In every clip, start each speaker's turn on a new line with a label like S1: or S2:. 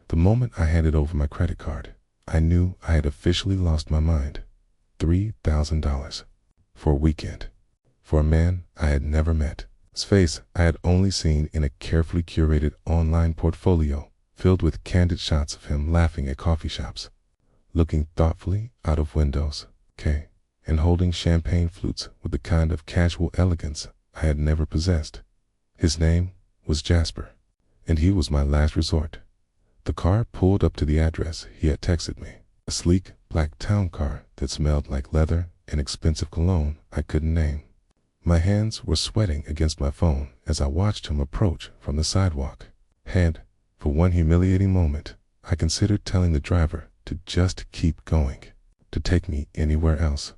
S1: The moment I handed over my credit card, I knew I had officially lost my mind. $3,000 for a weekend, for a man I had never met. His face I had only seen in a carefully curated online portfolio filled with candid shots of him laughing at coffee shops, looking thoughtfully out of windows, and holding champagne flutes with the kind of casual elegance I had never possessed. His name was Jasper, and he was my last resort. The car pulled up to the address he had texted me, a sleek black town car that smelled like leather and expensive cologne I couldn't name. My hands were sweating against my phone as I watched him approach from the sidewalk. And, for one humiliating moment, I considered telling the driver to just keep going, to take me anywhere else,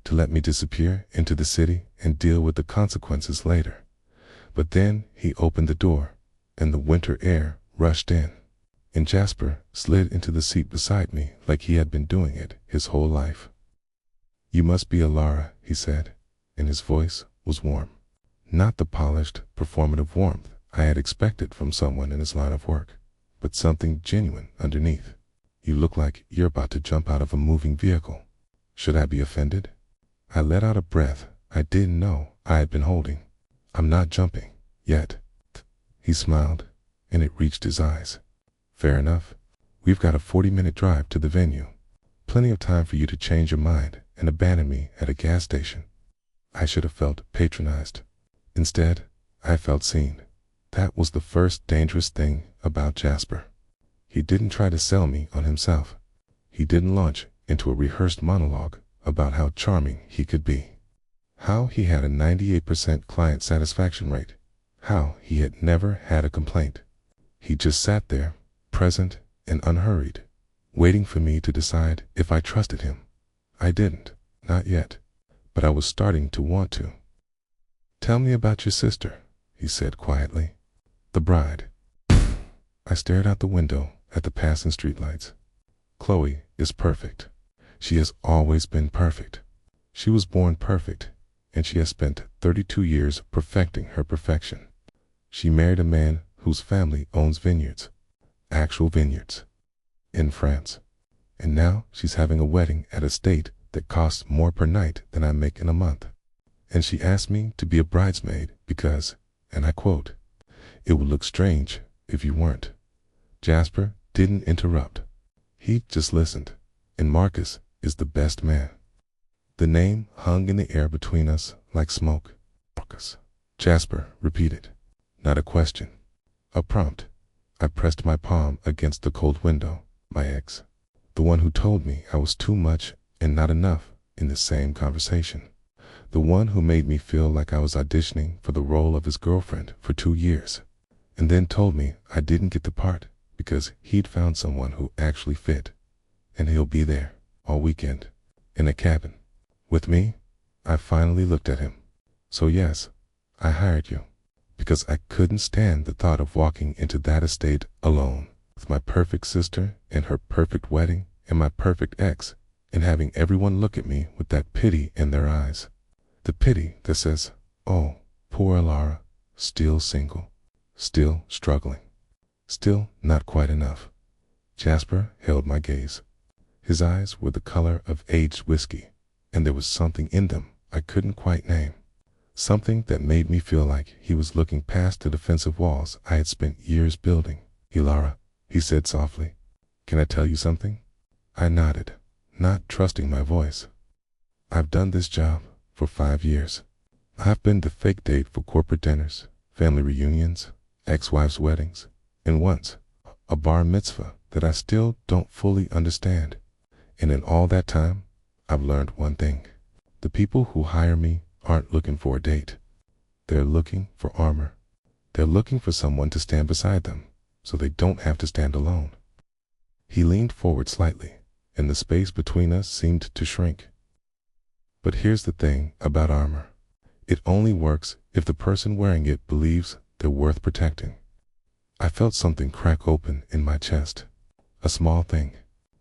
S1: to let me disappear into the city and deal with the consequences later. But then he opened the door, and the winter air rushed in, and Jasper slid into the seat beside me like he had been doing it his whole life. "You must be Alara," he said, and his voice was warm. Not the polished, performative warmth I had expected from someone in his line of work, but something genuine underneath. "You look like you're about to jump out of a moving vehicle. Should I be offended?" I let out a breath I didn't know I had been holding. "I'm not jumping, yet." He smiled, and it reached his eyes. "Fair enough. We've got a 40-minute drive to the venue. Plenty of time for you to change your mind and abandon me at a gas station." I should have felt patronized. Instead, I felt seen. That was the first dangerous thing about Jasper. He didn't try to sell me on himself. He didn't launch into a rehearsed monologue about how charming he could be, how he had a 98% client satisfaction rate, how he had never had a complaint. He just sat there, present and unhurried, waiting for me to decide if I trusted him. I didn't, not yet, but I was starting to want to. "Tell me about your sister," he said quietly. "The bride." I stared out the window at the passing streetlights. "Chloe is perfect. She has always been perfect. She was born perfect, and she has spent 32 years perfecting her perfection. She married a man whose family owns vineyards, actual vineyards, in France. And now she's having a wedding at a estate that costs more per night than I make in a month. And she asked me to be a bridesmaid because, and I quote, 'It would look strange if you weren't.'" Jasper didn't interrupt. He just listened. And Marcus is the best man. The name hung in the air between us like smoke. "Marcus," Jasper repeated. Not a question, a prompt. I pressed my palm against the cold window. My ex, the one who told me I was too much and not enough in the same conversation. The one who made me feel like I was auditioning for the role of his girlfriend for 2 years, and then told me I didn't get the part because he'd found someone who actually fit, and he'll be there all weekend, in a cabin, with me. I finally looked at him. "So yes, I hired you, because I couldn't stand the thought of walking into that estate alone, with my perfect sister and her perfect wedding and my perfect ex, and having everyone look at me with that pity in their eyes. The pity that says, 'Oh, poor Alara, still single, still struggling, still not quite enough.'" Jasper held my gaze. His eyes were the color of aged whiskey, and there was something in them I couldn't quite name. Something that made me feel like he was looking past the defensive walls I had spent years building. "Alara," he said softly, "can I tell you something?" I nodded, not trusting my voice. "I've done this job for 5 years. I've been the fake date for corporate dinners, family reunions, ex-wives' weddings, and once, a bar mitzvah that I still don't fully understand. And in all that time, I've learned one thing. The people who hire me aren't looking for a date. They're looking for armor. They're looking for someone to stand beside them, so they don't have to stand alone." He leaned forward slightly, and the space between us seemed to shrink. "But here's the thing about armor. It only works if the person wearing it believes they're worth protecting." I felt something crack open in my chest. A small thing,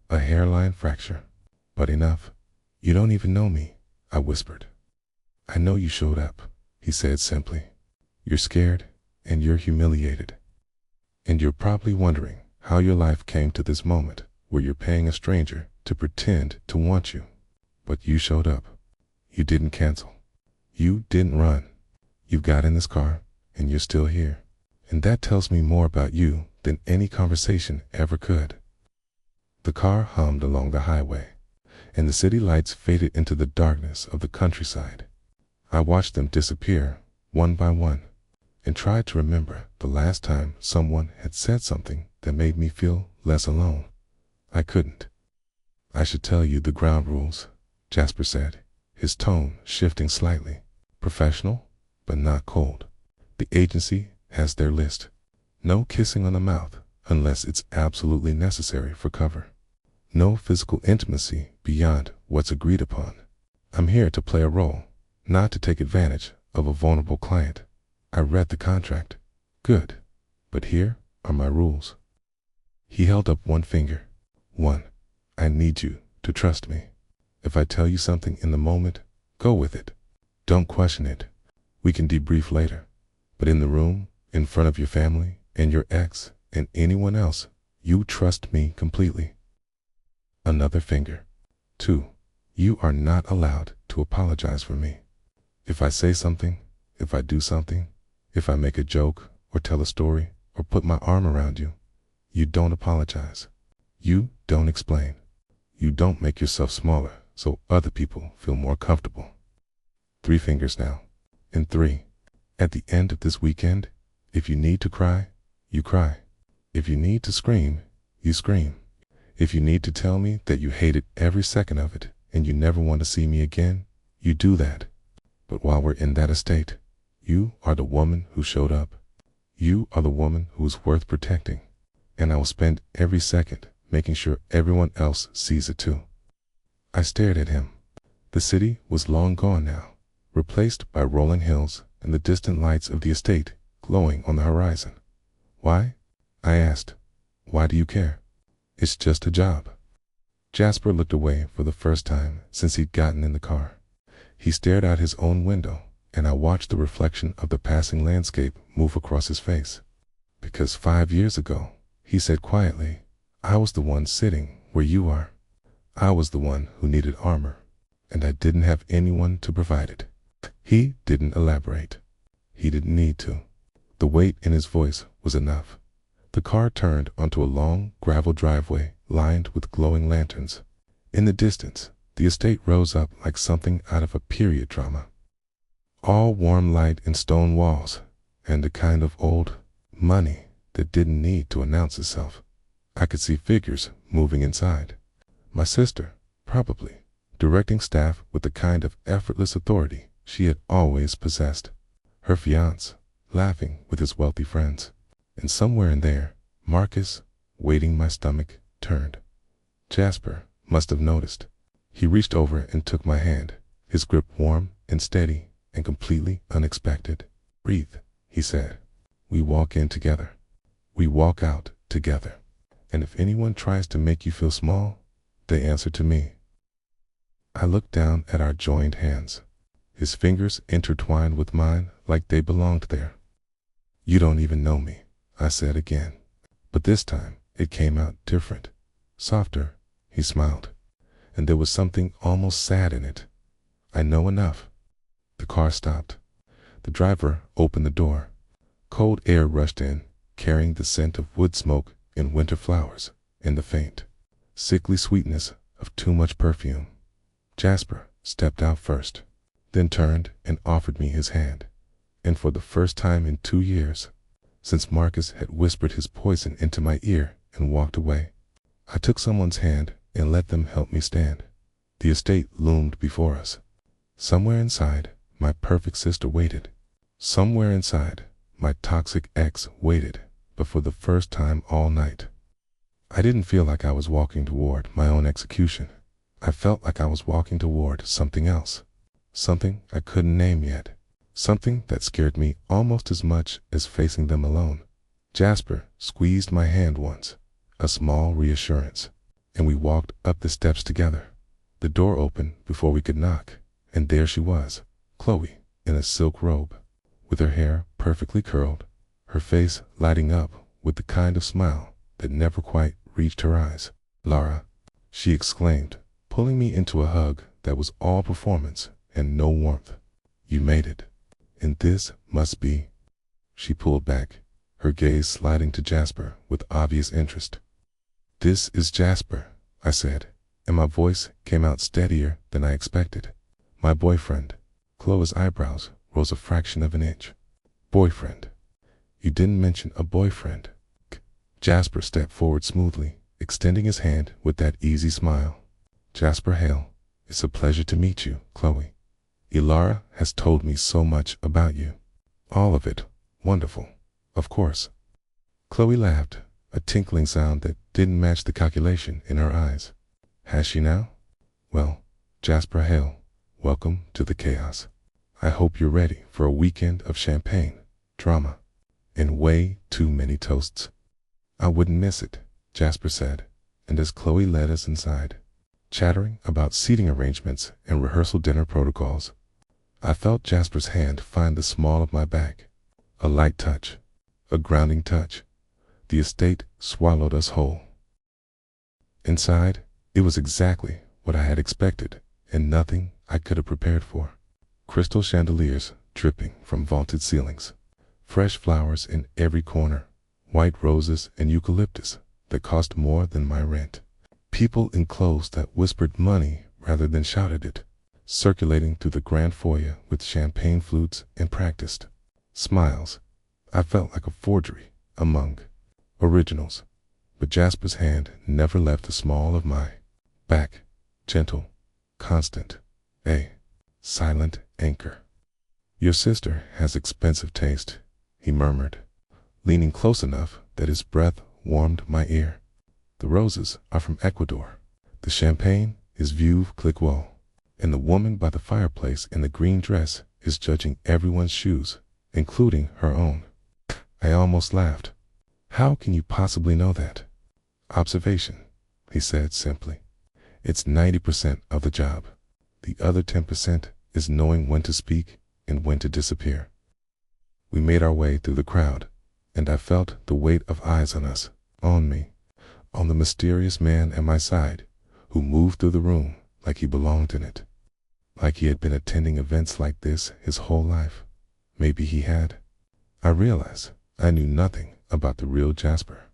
S1: a hairline fracture, but enough. "You don't even know me," I whispered. "I know you showed up," he said simply. "You're scared and you're humiliated. And you're probably wondering how your life came to this moment where you're paying a stranger to pretend to want you. But you showed up. You didn't cancel. You didn't run. You got in this car, and you're still here. And that tells me more about you than any conversation ever could. The car hummed along the highway, and the city lights faded into the darkness of the countryside. I watched them disappear, one by one, and tried to remember the last time someone had said something that made me feel less alone. I couldn't. "I should tell you the ground rules," Jasper said, his tone shifting slightly. "Professional, but not cold. The agency has their list. No kissing on the mouth unless it's absolutely necessary for cover. No physical intimacy beyond what's agreed upon. I'm here to play a role, not to take advantage of a vulnerable client. I read the contract. Good. But here are my rules." He held up one finger. "1. I need you to trust me. If I tell you something in the moment, go with it. Don't question it. We can debrief later. But in the room, in front of your family and your ex and anyone else, you trust me completely." Another finger. 2. You are not allowed to apologize for me. If I say something, if I do something, if I make a joke or tell a story or put my arm around you, you don't apologize. You don't explain. You don't make yourself smaller so other people feel more comfortable. 3 fingers now. And 3. At the end of this weekend, if you need to cry, you cry. If you need to scream, you scream. If you need to tell me that you hated every second of it and you never want to see me again, you do that. But while we're in that estate, you are the woman who showed up. You are the woman who is worth protecting. And I will spend every second making sure everyone else sees it too. I stared at him. The city was long gone now, replaced by rolling hills and the distant lights of the estate glowing on the horizon. "Why?" I asked. "Why do you care?" "It's just a job." Jasper looked away for the first time since he'd gotten in the car. He stared out his own window, and I watched the reflection of the passing landscape move across his face. "Because 5 years ago," he said quietly, "I was the one sitting where you are. I was the one who needed armor, and I didn't have anyone to provide it." He didn't elaborate. He didn't need to. The weight in his voice was enough. The car turned onto a long gravel driveway lined with glowing lanterns. In the distance, the estate rose up like something out of a period drama. All warm light and stone walls, and a kind of old money that didn't need to announce itself. I could see figures moving inside. My sister, probably, directing staff with the kind of effortless authority she had always possessed. Her fiancé, laughing with his wealthy friends. And somewhere in there, Marcus, weighting my stomach, turned. Jasper must have noticed. He reached over and took my hand, his grip warm and steady and completely unexpected. "Breathe," he said. "We walk in together. We walk out together. And if anyone tries to make you feel small, they answer to me." I looked down at our joined hands, his fingers intertwined with mine like they belonged there. "You don't even know me," I said again. But this time it came out different, softer. He smiled, and there was something almost sad in it. "I know enough." The car stopped. The driver opened the door. Cold air rushed in, carrying the scent of wood smoke and winter flowers, and the faint, sickly sweetness of too much perfume. Jasper stepped out first, then turned and offered me his hand. And for the first time in 2 years, since Marcus had whispered his poison into my ear and walked away, I took someone's hand and let them help me stand. The estate loomed before us. Somewhere inside, my perfect sister waited. Somewhere inside, my toxic ex waited, but for the first time all night. I didn't feel like I was walking toward my own execution. I felt like I was walking toward something else, something I couldn't name yet, something that scared me almost as much as facing them alone. Jasper squeezed my hand once, a small reassurance, and we walked up the steps together. The door opened before we could knock, and there she was, Chloe, in a silk robe, with her hair perfectly curled, her face lighting up with the kind of smile that never quite reached her eyes. "Lara," she exclaimed, pulling me into a hug that was all performance and no warmth. "You made it. And this must be—" She pulled back, her gaze sliding to Jasper with obvious interest. "This is Jasper," I said, and my voice came out steadier than I expected. "My boyfriend." Chloe's eyebrows rose a fraction of an inch. "Boyfriend? You didn't mention a boyfriend." Jasper stepped forward smoothly, extending his hand with that easy smile. "Jasper Hale, it's a pleasure to meet you, Chloe. Ilara has told me so much about you. All of it wonderful, of course." Chloe laughed, a tinkling sound that didn't match the calculation in her eyes. "Has she now? Well, Jasper Hale, welcome to the chaos. I hope you're ready for a weekend of champagne, drama, and way too many toasts." "I wouldn't miss it," Jasper said, and as Chloe led us inside, chattering about seating arrangements and rehearsal dinner protocols, I felt Jasper's hand find the small of my back. A light touch, a grounding touch. The estate swallowed us whole. Inside, it was exactly what I had expected, and nothing I could have prepared for. Crystal chandeliers dripping from vaulted ceilings, fresh flowers in every corner, white roses and eucalyptus that cost more than my rent. People in clothes that whispered money rather than shouted it, circulating through the grand foyer with champagne flutes and practiced smiles. I felt like a forgery among originals, but Jasper's hand never left the small of my back, gentle, constant, a silent anchor. "Your sister has expensive taste," he murmured, leaning close enough that his breath warmed my ear. "The roses are from Ecuador. The champagne is Veuve Clicquot, and the woman by the fireplace in the green dress is judging everyone's shoes, including her own." I almost laughed. "How can you possibly know that?" "Observation," he said simply. "It's 90% of the job. The other 10% is knowing when to speak and when to disappear." We made our way through the crowd, and I felt the weight of eyes on us, on me, on the mysterious man at my side who moved through the room like he belonged in it, like he had been attending events like this his whole life. Maybe he had. I realized I knew nothing about the real Jasper.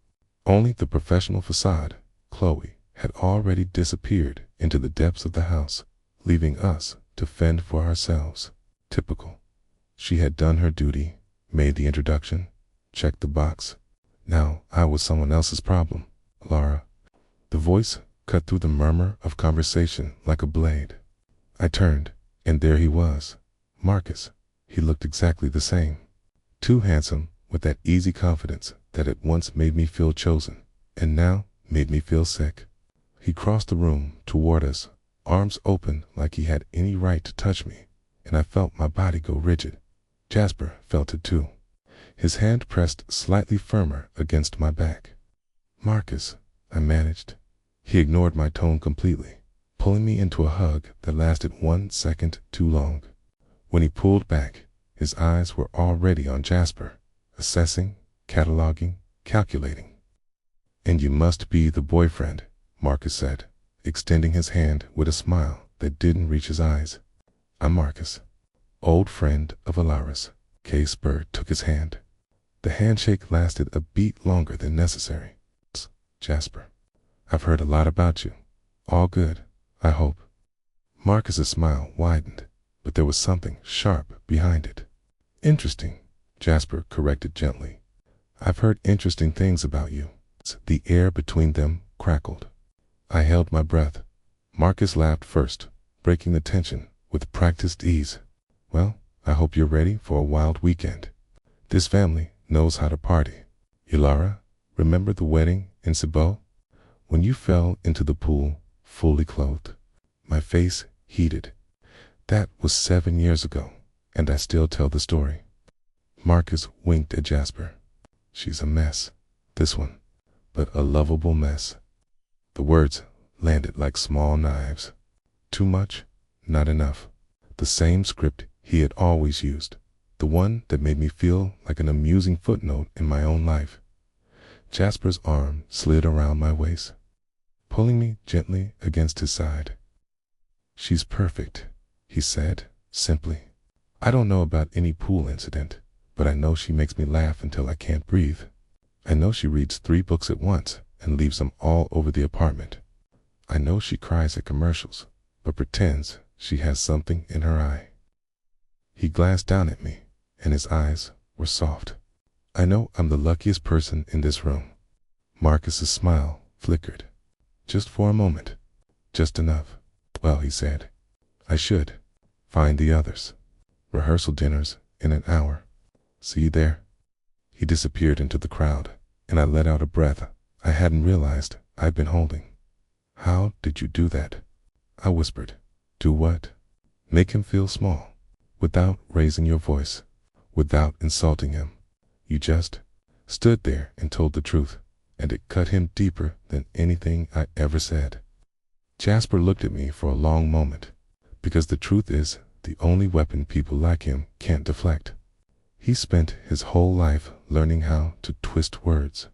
S1: Only the professional facade. Chloe had already disappeared into the depths of the house, leaving us to fend for ourselves. Typical. She had done her duty, made the introduction, checked the box. Now I was someone else's problem. "Lara." The voice cut through the murmur of conversation like a blade. I turned, and there he was, Marcus. He looked exactly the same. Too handsome, with that easy confidence that at once made me feel chosen, and now made me feel sick. He crossed the room toward us, arms open like he had any right to touch me, and I felt my body go rigid. Jasper felt it too. His hand pressed slightly firmer against my back. "Marcus," I managed. He ignored my tone completely, pulling me into a hug that lasted 1 second too long. When he pulled back, his eyes were already on Jasper, assessing, cataloging, calculating. "And you must be the boyfriend," Marcus said, extending his hand with a smile that didn't reach his eyes. "I'm Marcus, old friend of Ilara's." Case Bird took his hand. The handshake lasted a beat longer than necessary. "Jasper, I've heard a lot about you. All good, I hope." Marcus's smile widened, but there was something sharp behind it. "Interesting," Jasper corrected gently. "I've heard interesting things about you." The air between them crackled. I held my breath. Marcus laughed first, breaking the tension with practiced ease. "Well, I hope you're ready for a wild weekend. This family knows how to party. Ilara, remember the wedding in Cebu? When you fell into the pool, fully clothed?" My face heated. That was 7 years ago, and I still tell the story. Marcus winked at Jasper. "She's a mess, this one, but a lovable mess." The words landed like small knives. Too much, not enough. The same script he had always used, the one that made me feel like an amusing footnote in my own life. Jasper's arm slid around my waist, pulling me gently against his side. "She's perfect," he said, simply. "I don't know about any pool incident, but I know she makes me laugh until I can't breathe. I know she reads 3 books at once and leaves them all over the apartment. I know she cries at commercials, but pretends she has something in her eye." He glanced down at me, and his eyes were soft. "I know I'm the luckiest person in this room." Marcus's smile flickered. "Just for a moment. Just enough." "Well," he said, "I should find the others. Rehearsal dinner's in an hour. See you there." He disappeared into the crowd, and I let out a breath I hadn't realized I'd been holding. "How did you do that?" I whispered. "Do what?" "Make him feel small, without raising your voice, without insulting him. You just stood there and told the truth, and it cut him deeper than anything I ever said." Jasper looked at me for a long moment, because the truth is the only weapon people like him can't deflect. He spent his whole life learning how to twist words,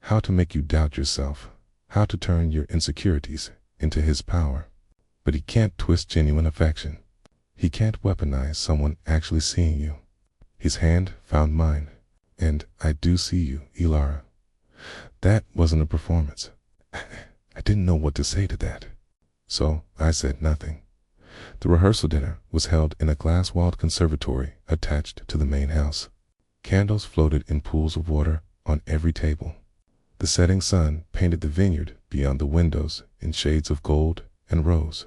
S1: how to make you doubt yourself, how to turn your insecurities into his power. But he can't twist genuine affection. He can't weaponize someone actually seeing you. His hand found mine, and "I do see you, Ilara." That wasn't a performance. I didn't know what to say to that, so I said nothing. The rehearsal dinner was held in a glass-walled conservatory attached to the main house. Candles floated in pools of water on every table. The setting sun painted the vineyard beyond the windows in shades of gold and rose.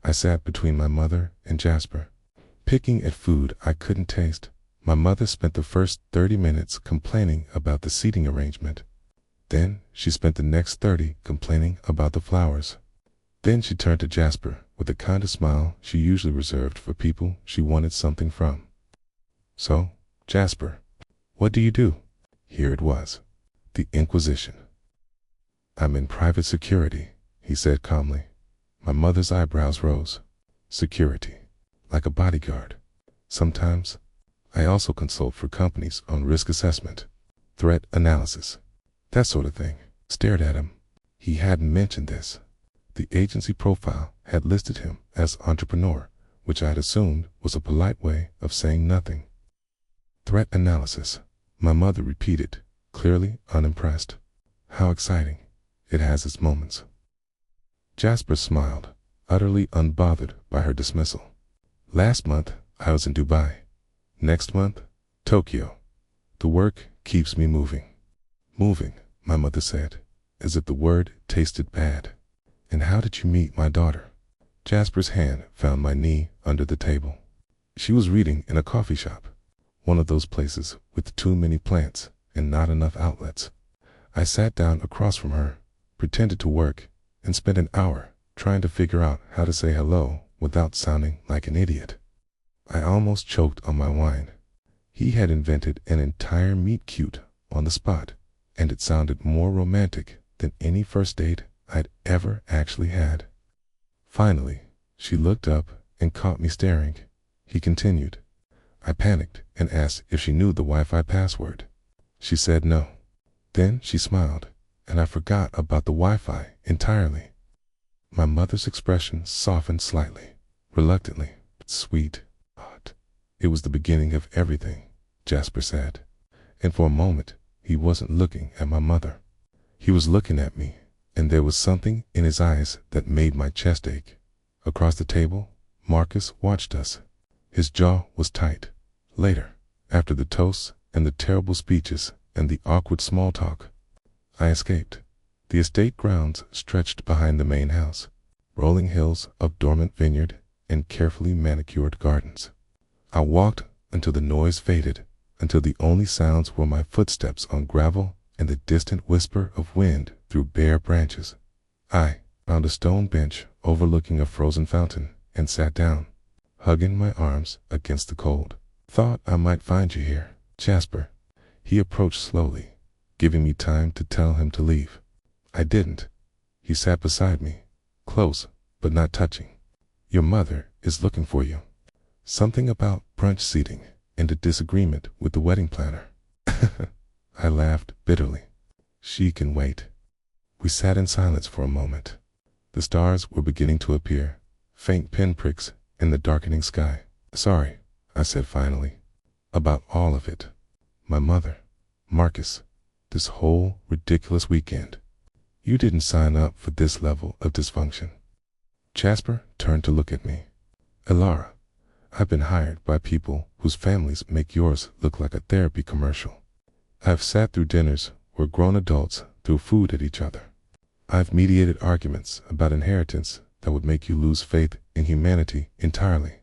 S1: I sat between my mother and Jasper, picking at food I couldn't taste. My mother spent the first 30 minutes complaining about the seating arrangement. Then she spent the next 30 complaining about the flowers. Then she turned to Jasper with the kind of smile she usually reserved for people she wanted something from. "So, Jasper, what do you do?" Here it was, the Inquisition. "I'm in private security," he said calmly. My mother's eyebrows rose. "Security, like a bodyguard. Sometimes I also consult for companies on risk assessment, threat analysis, that sort of thing." Stared at him. He hadn't mentioned this. The agency profile had listed him as entrepreneur, which I'd assumed was a polite way of saying nothing. "Threat analysis," my mother repeated, clearly unimpressed. "How exciting. It has its moments." Jasper smiled, utterly unbothered by her dismissal. "Last month, I was in Dubai. Next month, Tokyo. The work keeps me moving." "Moving," my mother said, as if the word tasted bad. "And how did you meet my daughter?" Jasper's hand found my knee under the table. She was reading in a coffee shop, one of those places with too many plants and not enough outlets. I sat down across from her, pretended to work, and spent an hour trying to figure out how to say hello without sounding like an idiot. I almost choked on my wine. He had invented an entire meet-cute on the spot, and it sounded more romantic than any first date I'd ever actually had. Finally, she looked up and caught me staring. He continued. I panicked and asked if she knew the Wi-Fi password. She said no. Then she smiled, and I forgot about the Wi-Fi entirely. My mother's expression softened slightly, reluctantly, but sweet, hot. "It was the beginning of everything," Jasper said, and for a moment he wasn't looking at my mother. He was looking at me, and there was something in his eyes that made my chest ache. Across the table, Marcus watched us. His jaw was tight. Later, after the toasts and the terrible speeches and the awkward small talk, I escaped. The estate grounds stretched behind the main house, rolling hills of dormant vineyard and carefully manicured gardens. I walked until the noise faded, until the only sounds were my footsteps on gravel and the distant whisper of wind through bare branches. I found a stone bench overlooking a frozen fountain and sat down, hugging my arms against the cold. "Thought I might find you here, Jasper." He approached slowly, giving me time to tell him to leave. I didn't. He sat beside me, close but not touching. "Your mother is looking for you. Something about brunch seating and a disagreement with the wedding planner." I laughed bitterly. She can wait. We sat in silence for a moment. The stars were beginning to appear, faint pinpricks in the darkening sky. Sorry, I said finally, about all of it. My mother, Marcus, this whole ridiculous weekend. You didn't sign up for this level of dysfunction. Jasper turned to look at me. Elara, I've been hired by people whose families make yours look like a therapy commercial. I've sat through dinners where grown adults threw food at each other. I've mediated arguments about inheritance that would make you lose faith in humanity entirely.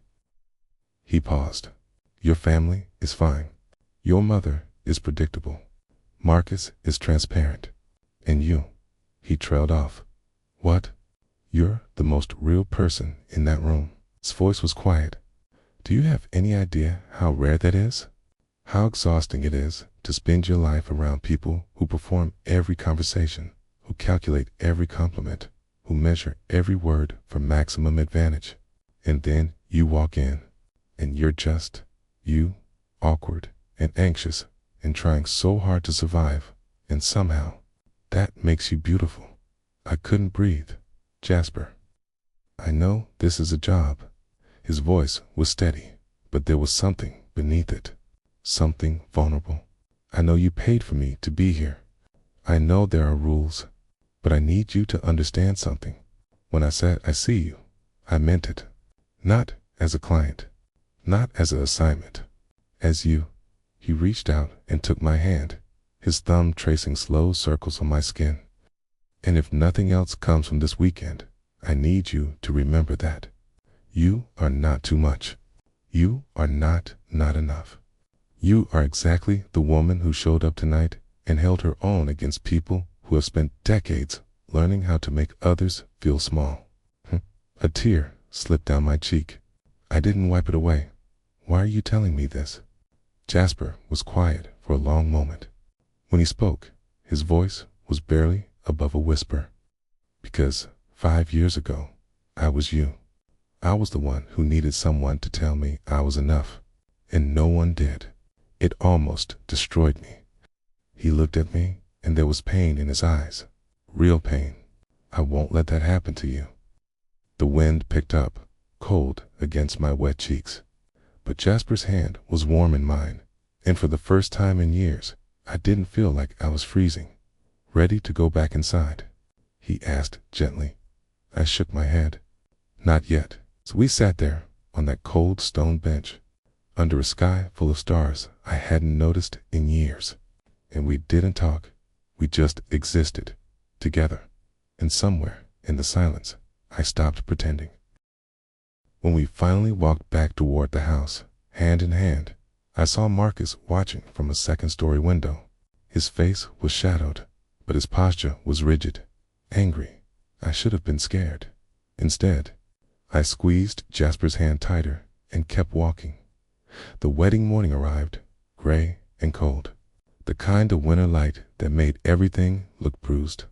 S1: He paused. Your family is fine. Your mother is predictable. Marcus is transparent. And you, he trailed off. What? You're the most real person in that room. His voice was quiet. Do you have any idea how rare that is? How exhausting it is to spend your life around people who perform every conversation, who calculate every compliment, who measure every word for maximum advantage. And then you walk in, and you're just, you, awkward and anxious and trying so hard to survive, and somehow, that makes you beautiful. I couldn't breathe. Jasper. I know this is a job. His voice was steady, but there was something beneath it. Something vulnerable. I know you paid for me to be here. I know there are rules, but I need you to understand something. When I said I see you, I meant it. Not as a client, not as an assignment, as you. He reached out and took my hand, his thumb tracing slow circles on my skin. And if nothing else comes from this weekend, I need you to remember that. You are not too much. You are not enough. You are exactly the woman who showed up tonight and held her own against people who have spent decades learning how to make others feel small. A tear slipped down my cheek. I didn't wipe it away. Why are you telling me this? Jasper was quiet for a long moment. When he spoke, his voice was barely above a whisper. Because 5 years ago, I was you. I was the one who needed someone to tell me I was enough, and no one did. It almost destroyed me. He looked at me, and there was pain in his eyes. Real pain. I won't let that happen to you. The wind picked up, cold against my wet cheeks. But Jasper's hand was warm in mine, and for the first time in years, I didn't feel like I was freezing. Ready to go back inside? He asked gently. I shook my head. Not yet. So we sat there on that cold stone bench, under a sky full of stars I hadn't noticed in years. And we didn't talk. We just existed, together. And somewhere in the silence, I stopped pretending. When we finally walked back toward the house, hand in hand, I saw Marcus watching from a second-story window. His face was shadowed, but his posture was rigid, angry. I should have been scared. Instead, I squeezed Jasper's hand tighter and kept walking. The wedding morning arrived, gray and cold, the kind of winter light that made everything look bruised.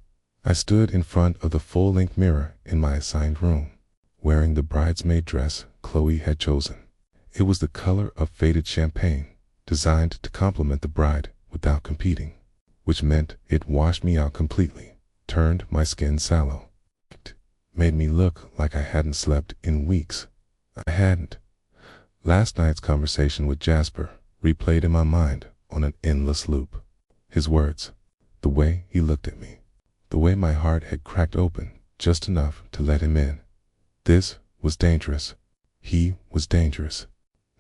S1: I stood in front of the full-length mirror in my assigned room, wearing the bridesmaid dress Chloe had chosen. It was the color of faded champagne, designed to complement the bride without competing, which meant it washed me out completely, turned my skin sallow. It made me look like I hadn't slept in weeks. I hadn't. Last night's conversation with Jasper replayed in my mind on an endless loop. His words, the way he looked at me, the way my heart had cracked open just enough to let him in. This was dangerous. He was dangerous.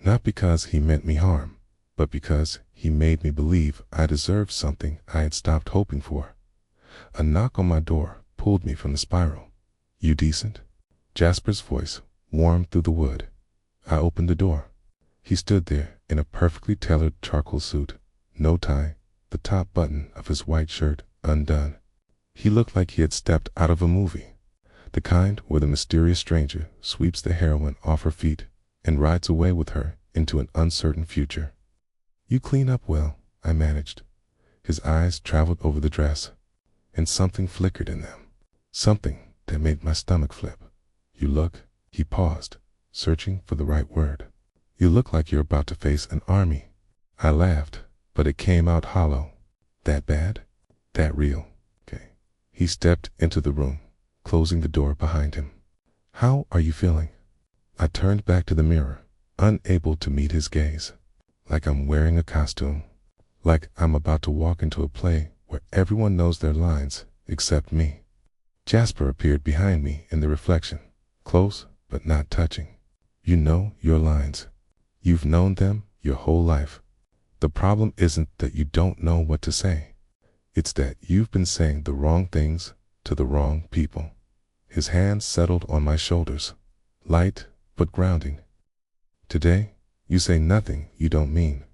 S1: Not because he meant me harm, but because he made me believe I deserved something I had stopped hoping for. A knock on my door pulled me from the spiral. You decent? Jasper's voice warmed through the wood. I opened the door. He stood there in a perfectly tailored charcoal suit, no tie, the top button of his white shirt undone. He looked like he had stepped out of a movie, the kind where the mysterious stranger sweeps the heroine off her feet and rides away with her into an uncertain future. You clean up well, I managed. His eyes traveled over the dress, and something flickered in them, something that made my stomach flip. You look, he paused, searching for the right word. You look like you're about to face an army. I laughed, but it came out hollow. That bad? that real? Okay. He stepped into the room, closing the door behind him. How are you feeling? I turned back to the mirror, unable to meet his gaze. Like I'm wearing a costume. Like I'm about to walk into a play where everyone knows their lines except me. Jasper appeared behind me in the reflection, close but not touching. You know your lines. You've known them your whole life. The problem isn't that you don't know what to say. It's that you've been saying the wrong things to the wrong people. His hands settled on my shoulders, light but grounding. Today, you say nothing you don't mean.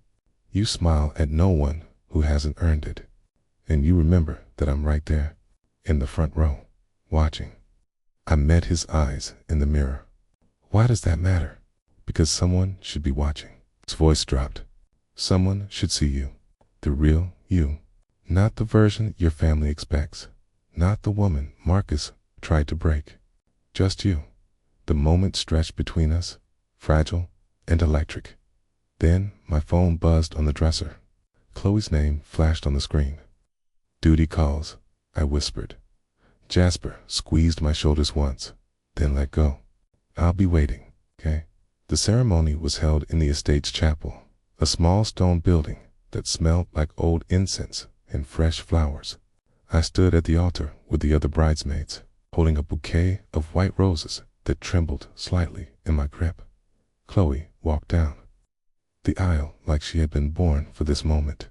S1: You smile at no one who hasn't earned it. And you remember that I'm right there, in the front row, watching. I met his eyes in the mirror. Why does that matter? Because someone should be watching. His voice dropped. Someone should see you. The real you. Not the version your family expects. Not the woman Marcus tried to break. Just you. The moment stretched between us, fragile and electric. Then my phone buzzed on the dresser. Chloe's name flashed on the screen. Duty calls, I whispered. Jasper squeezed my shoulders once, then let go. I'll be waiting, okay? The ceremony was held in the estate's chapel, a small stone building that smelled like old incense and fresh flowers. I stood at the altar with the other bridesmaids, holding a bouquet of white roses that trembled slightly in my grip. Chloe walked down the aisle like she had been born for this moment,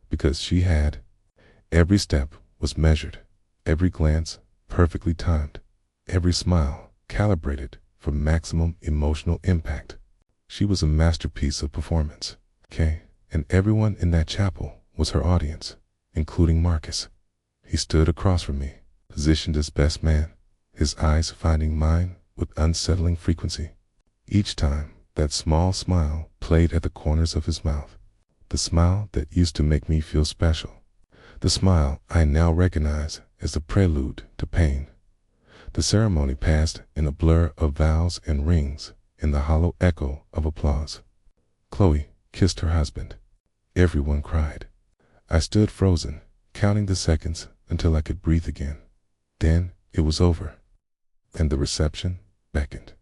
S1: because she had. Every step was measured, every glance perfectly timed, every smile calibrated for maximum emotional impact. She was a masterpiece of performance, okay? And everyone in that chapel was her audience, including Marcus. He stood across from me, positioned as best man, his eyes finding mine with unsettling frequency. Each time, that small smile played at the corners of his mouth, the smile that used to make me feel special, the smile I now recognize as the prelude to pain. The ceremony passed in a blur of vows and rings in the hollow echo of applause. Chloe kissed her husband. Everyone cried. I stood frozen, counting the seconds until I could breathe again. Then it was over, and the reception beckoned.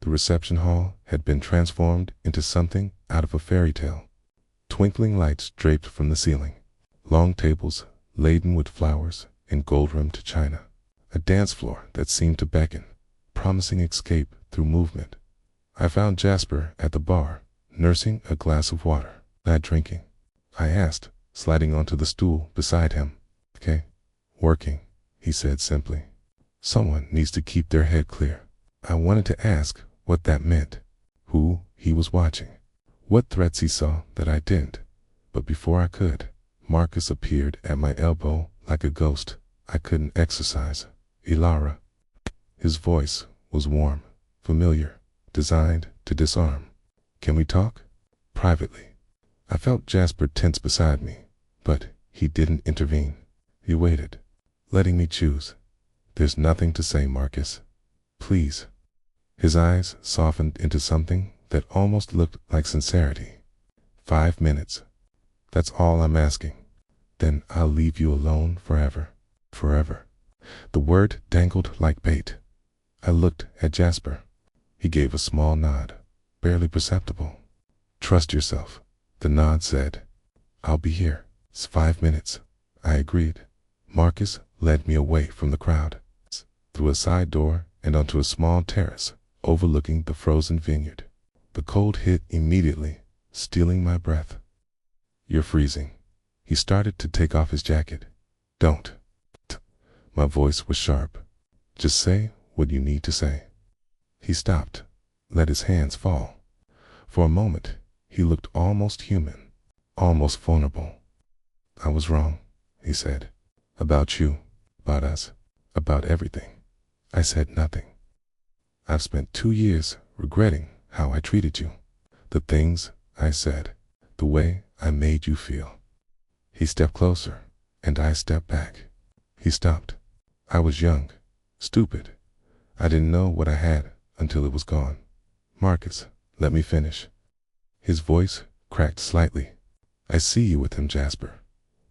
S1: The reception hall had been transformed into something out of a fairy tale. Twinkling lights draped from the ceiling, long tables laden with flowers and gold-rimmed china, a dance floor that seemed to beckon, promising escape through movement. I found Jasper at the bar, nursing a glass of water, not drinking. I asked, sliding onto the stool beside him. Okay, working, he said simply. Someone needs to keep their head clear. I wanted to ask what that meant, who he was watching, what threats he saw that I didn't. But before I could, Marcus appeared at my elbow like a ghost I couldn't exorcise. Ilara. His voice was warm, familiar, designed to disarm. Can we talk? Privately. I felt Jasper tense beside me, but he didn't intervene. He waited, letting me choose. There's nothing to say, Marcus. Please. His eyes softened into something that almost looked like sincerity. 5 minutes. That's all I'm asking. Then I'll leave you alone forever. Forever. The word dangled like bait. I looked at Jasper. He gave a small nod, barely perceptible. Trust yourself, the nod said. I'll be here. It's 5 minutes. I agreed. Marcus led me away from the crowd, through a side door and onto a small terrace overlooking the frozen vineyard. The cold hit immediately, stealing my breath. You're freezing. He started to take off his jacket. Don't. My voice was sharp. Just say what you need to say. He stopped, let his hands fall. For a moment, he looked almost human, almost vulnerable. I was wrong, he said. About you, about us, about everything. I said nothing. I've spent 2 years regretting how I treated you, the things I said, the way I made you feel. He stepped closer, and I stepped back. He stopped. I was young, stupid. I didn't know what I had until it was gone. Marcus, let me finish. His voice cracked slightly. I see you with him, Jasper,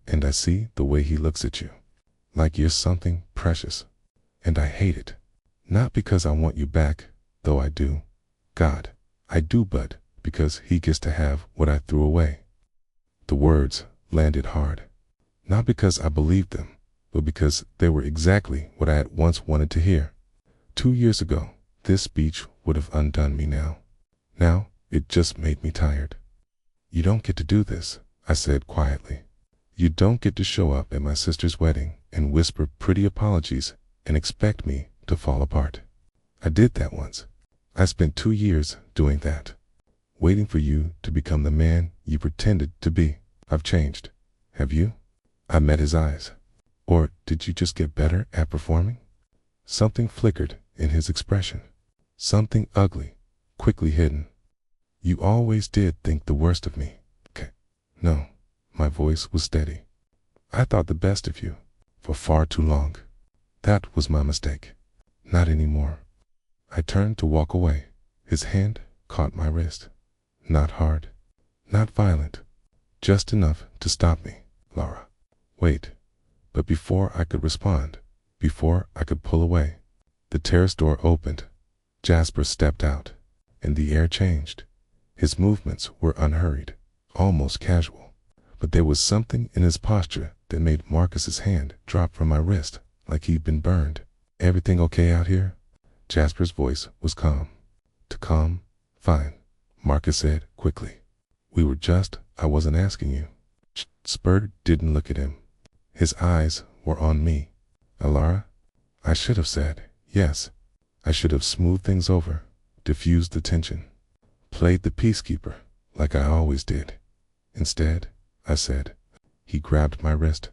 S1: and I see the way he looks at you. like you're something precious. And I hate it. Not because I want you back, though I do. God, I do, but because he gets to have what I threw away. The words landed hard. Not because I believed them, but because they were exactly what I had once wanted to hear. 2 years ago, this speech would have undone me now. Now, it just made me tired. You don't get to do this, I said quietly. You don't get to show up at my sister's wedding and whisper pretty apologies and expect me to fall apart. I did that once. I spent 2 years doing that, waiting for you to become the man you pretended to be. I've changed. Have you? I met his eyes. Or did you just get better at performing? Something flickered in his expression. Something ugly, quickly hidden. You always did think the worst of me. Okay. No, my voice was steady. I thought the best of you for far too long. That was my mistake. Not anymore. I turned to walk away. His hand caught my wrist. Not hard, not violent, just enough to stop me. Laura. Wait. But before I could respond, before I could pull away, the terrace door opened. Jasper stepped out, and the air changed. His movements were unhurried, almost casual, but there was something in his posture that made Marcus's hand drop from my wrist like he'd been burned. Everything okay out here? Jasper's voice was calm. Too calm? Fine, Marcus said quickly. I wasn't asking you. Spurd didn't look at him. His eyes were on me. Alara? I should have said yes. I should have smoothed things over, diffused the tension, played the peacekeeper like I always did. Instead, I said. He grabbed my wrist.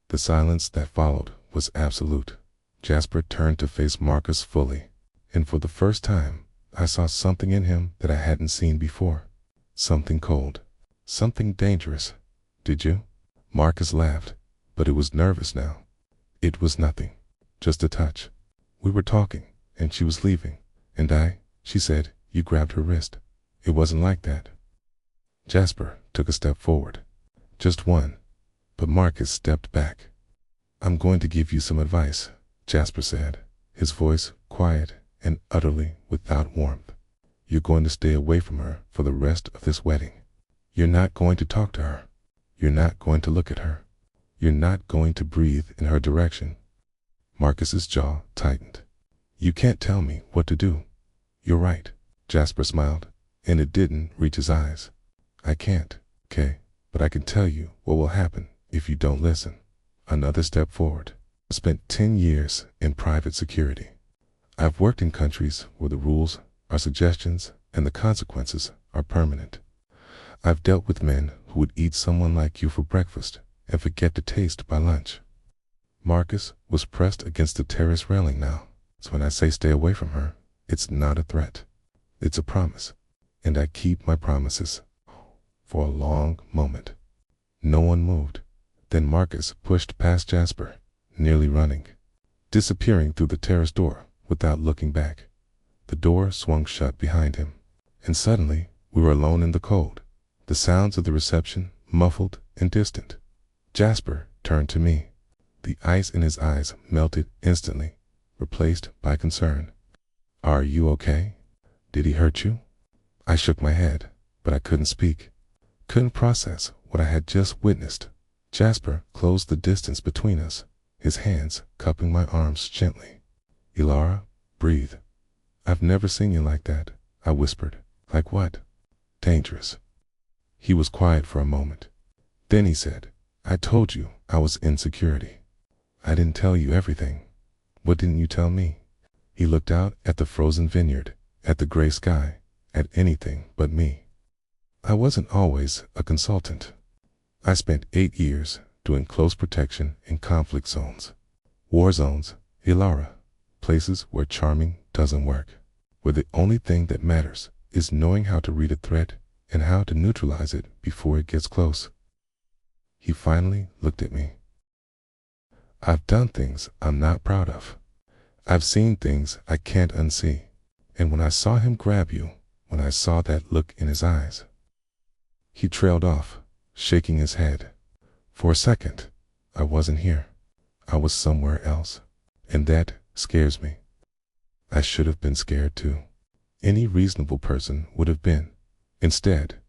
S1: The silence that followed was absolute. Jasper turned to face Marcus fully, and for the first time, I saw something in him that I hadn't seen before. Something cold, something dangerous. Did you? Marcus laughed, but it was nervous now. It was nothing, just a touch. We were talking, and she was leaving, and she said, you grabbed her wrist. It wasn't like that. Jasper took a step forward. Just one, but Marcus stepped back. I'm going to give you some advice, Jasper said, his voice quiet and utterly without warmth. You're going to stay away from her for the rest of this wedding. You're not going to talk to her. You're not going to look at her. You're not going to breathe in her direction. Marcus's jaw tightened. You can't tell me what to do. You're right, Jasper smiled, and it didn't reach his eyes. I can't, okay, but I can tell you what will happen if you don't listen. Another step forward. I spent 10 years in private security. I've worked in countries where the rules are suggestions and the consequences are permanent. I've dealt with men who would eat someone like you for breakfast and forget the taste by lunch. Marcus was pressed against the terrace railing now, so when I say stay away from her, it's not a threat. It's a promise, and I keep my promises. For a long moment, no one moved. Then Marcus pushed past Jasper, nearly running, disappearing through the terrace door without looking back. The door swung shut behind him, and suddenly we were alone in the cold, the sounds of the reception muffled and distant. Jasper turned to me. The ice in his eyes melted instantly, replaced by concern. Are you okay? Did he hurt you? I shook my head, but I couldn't speak, couldn't process what I had just witnessed. Jasper closed the distance between us, his hands cupping my arms gently. Ilara, breathe. I've never seen you like that, I whispered. Like what? Dangerous. He was quiet for a moment. Then he said, I told you I was in security. I didn't tell you everything. What didn't you tell me? He looked out at the frozen vineyard, at the gray sky, at anything but me. I wasn't always a consultant. I spent 8 years doing close protection in conflict zones. War zones, Ilara, places where charming doesn't work, where the only thing that matters is knowing how to read a threat and how to neutralize it before it gets close. He finally looked at me. I've done things I'm not proud of. I've seen things I can't unsee. And when I saw him grab you, when I saw that look in his eyes, he trailed off, shaking his head. For a second, I wasn't here. I was somewhere else. And that scares me. I should have been scared too. Any reasonable person would have been. Instead,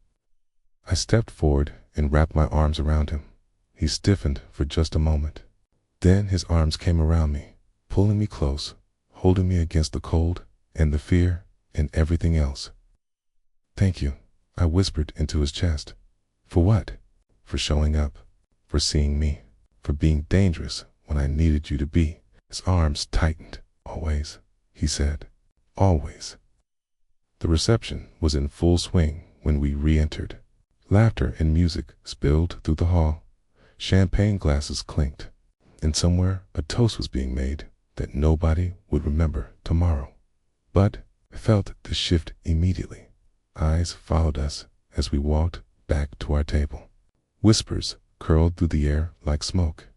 S1: I stepped forward and wrapped my arms around him. He stiffened for just a moment. Then his arms came around me, pulling me close, holding me against the cold and the fear and everything else. "Thank you," I whispered into his chest. "For what?" "For showing up, for seeing me, for being dangerous when I needed you to be." His arms tightened. "Always," he said. "Always." The reception was in full swing when we re-entered. Laughter and music spilled through the hall. Champagne glasses clinked, and somewhere a toast was being made that nobody would remember tomorrow. But I felt the shift immediately. Eyes followed us as we walked back to our table. Whispers curled through the air like smoke.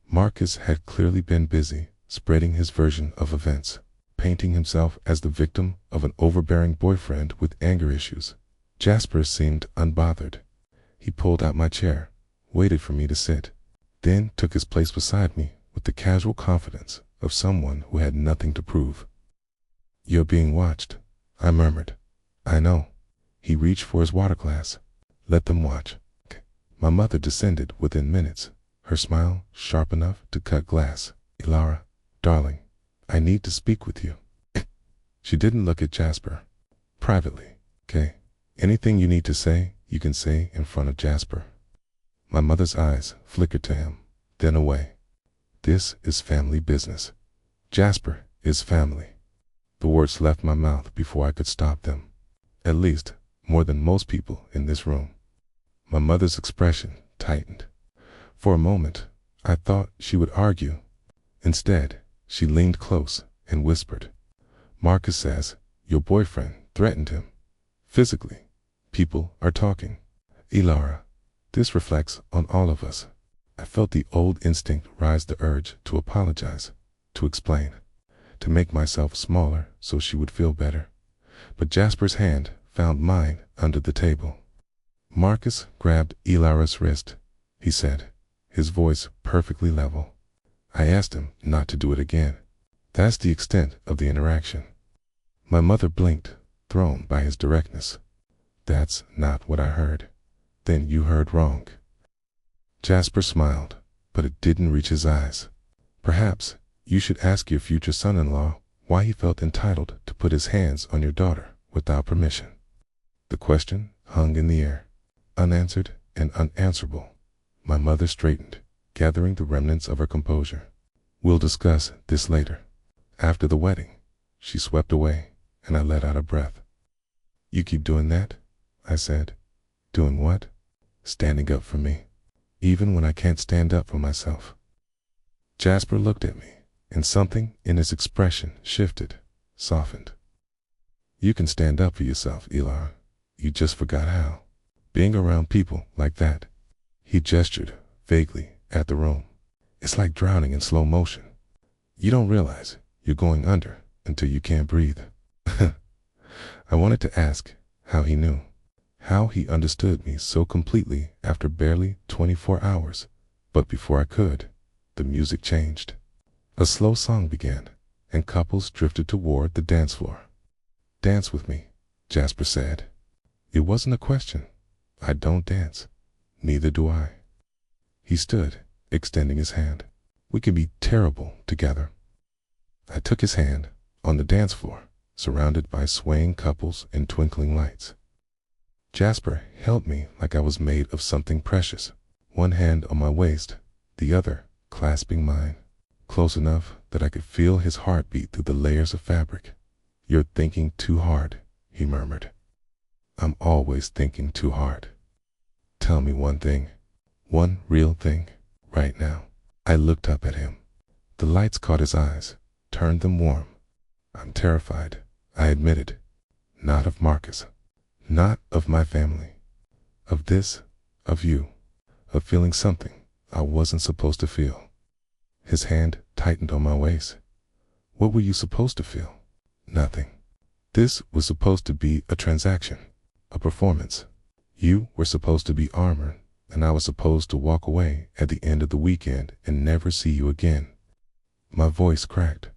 S1: Marcus had clearly been busy spreading his version of events, painting himself as the victim of an overbearing boyfriend with anger issues. Jasper seemed unbothered. He pulled out my chair, waited for me to sit, then took his place beside me with the casual confidence of someone who had nothing to prove. "You're being watched," I murmured. "I know." He reached for his water glass. "Let them watch." My mother descended within minutes, her smile sharp enough to cut glass. "Ilara, darling, I need to speak with you." She didn't look at Jasper. "Privately, okay? Anything you need to say, you can say in front of Jasper." My mother's eyes flickered to him, then away. "This is family business. Jasper is family." The words left my mouth before I could stop them. At least, more than most people in this room. My mother's expression tightened. For a moment, I thought she would argue. Instead, she leaned close and whispered, "Marcus says your boyfriend threatened him. Physically. People are talking." "Ilara, this reflects on all of us." I felt the old instinct rise, the urge to apologize, to explain, to make myself smaller so she would feel better. But Jasper's hand found mine under the table. Marcus grabbed Ilara's wrist, he said, his voice perfectly level. I asked him not to do it again. That's the extent of the interaction. My mother blinked, thrown by his directness. "That's not what I heard." "Then you heard wrong." Jasper smiled, but it didn't reach his eyes. "Perhaps you should ask your future son-in-law why he felt entitled to put his hands on your daughter without permission." The question hung in the air, unanswered and unanswerable. My mother straightened, gathering the remnants of her composure. "We'll discuss this later. After the wedding." She swept away, and I let out a breath. "You keep doing that?" I said. "Doing what?" "Standing up for me, even when I can't stand up for myself." Jasper looked at me, and something in his expression shifted, softened. "You can stand up for yourself, Ilara. You just forgot how. Being around people like that." He gestured vaguely at the room. "It's like drowning in slow motion. You don't realize you're going under until you can't breathe." I wanted to ask how he knew, how he understood me so completely after barely 24 hours. But before I could, the music changed. A slow song began, and couples drifted toward the dance floor. "Dance with me," Jasper said. It wasn't a question. I don't dance. Neither do I. He stood, extending his hand. "We can be terrible together." I took his hand, on the dance floor, surrounded by swaying couples and twinkling lights. Jasper held me like I was made of something precious, one hand on my waist, the other clasping mine, close enough that I could feel his heartbeat through the layers of fabric. "You're thinking too hard," he murmured. "I'm always thinking too hard. Tell me one thing, one real thing, right now." I looked up at him. The lights caught his eyes, turned them warm. "I'm terrified," I admitted. "Not of Marcus. Not of my family. Of this, of you, of feeling something I wasn't supposed to feel." His hand tightened on my waist. "What were you supposed to feel?" "Nothing. This was supposed to be a transaction, a performance. You were supposed to be armor, and I was supposed to walk away at the end of the weekend and never see you again. My voice cracked.